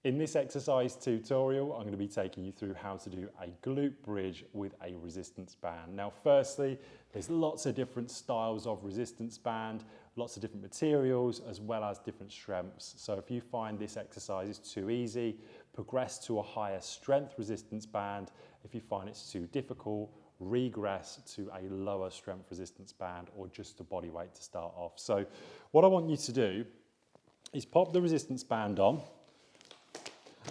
In this exercise tutorial, I'm going to be taking you through how to do a glute bridge with a resistance band. Now, firstly, there's lots of different styles of resistance band, lots of different materials, as well as different strengths. So if you find this exercise is too easy, progress to a higher strength resistance band. If you find it's too difficult, regress to a lower strength resistance band or just a body weight to start off. So what I want you to do is pop the resistance band on.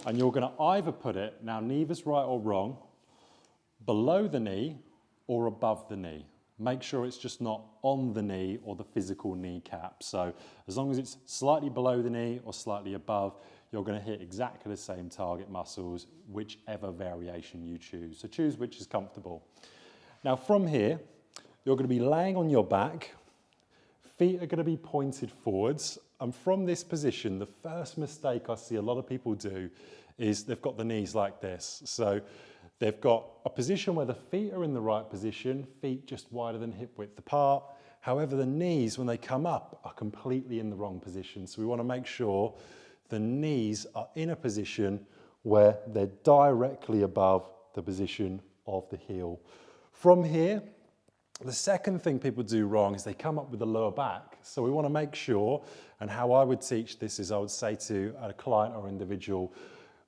And you're going to either put it, now neither's right or wrong, below the knee or above the knee. Make sure it's just not on the knee or the physical kneecap. So as long as it's slightly below the knee or slightly above, you're going to hit exactly the same target muscles, whichever variation you choose. So choose which is comfortable. Now from here, you're going to be laying on your back. Feet are going to be pointed forwards. And from this position, the first mistake I see a lot of people do is they've got the knees like this. So they've got a position where the feet are in the right position, feet just wider than hip width apart. However, the knees, when they come up, are completely in the wrong position. So we want to make sure the knees are in a position where they're directly above the position of the heel. From here, the second thing people do wrong is they come up with the lower back. So we want to make sure, and how I would teach this is I would say to a client or individual,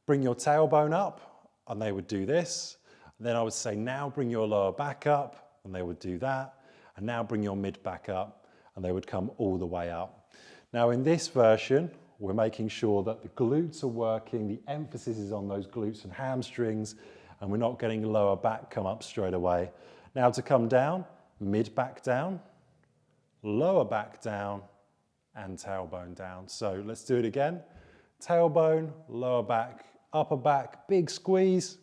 bring your tailbone up, and they would do this. Then I would say, now bring your lower back up, and they would do that. And now bring your mid back up, and they would come all the way up. Now in this version, we're making sure that the glutes are working, the emphasis is on those glutes and hamstrings, and we're not getting lower back come up straight away. Now to come down, mid back down, lower back down, and tailbone down. So let's do it again. Tailbone, lower back, upper back, big squeeze,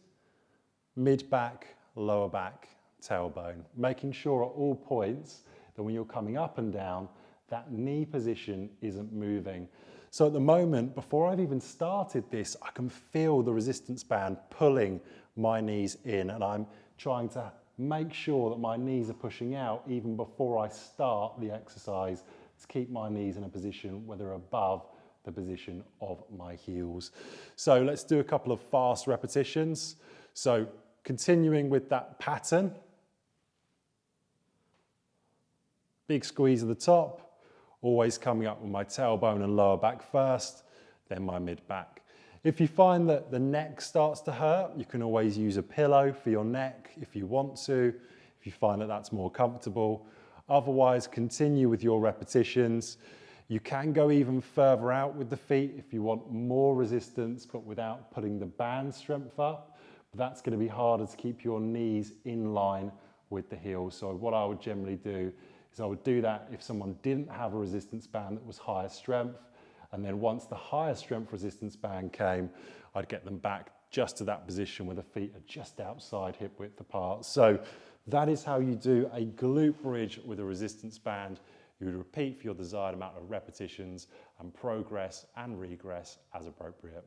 mid back, lower back, tailbone. Making sure at all points that when you're coming up and down, that knee position isn't moving. So at the moment, before I've even started this, I can feel the resistance band pulling my knees in, and I'm trying to make sure that my knees are pushing out even before I start the exercise to keep my knees in a position where they're above the position of my heels. So let's do a couple of fast repetitions. So continuing with that pattern, big squeeze at the top, always coming up with my tailbone and lower back first, then my mid back. If you find that the neck starts to hurt, you can always use a pillow for your neck if you want to, if you find that that's more comfortable. Otherwise, continue with your repetitions. You can go even further out with the feet if you want more resistance, but without putting the band strength up. But that's going to be harder to keep your knees in line with the heels. So what I would generally do is I would do that if someone didn't have a resistance band that was higher strength. And then once the higher strength resistance band came, I'd get them back just to that position where the feet are just outside hip width apart. So that is how you do a glute bridge with a resistance band. You would repeat for your desired amount of repetitions and progress and regress as appropriate.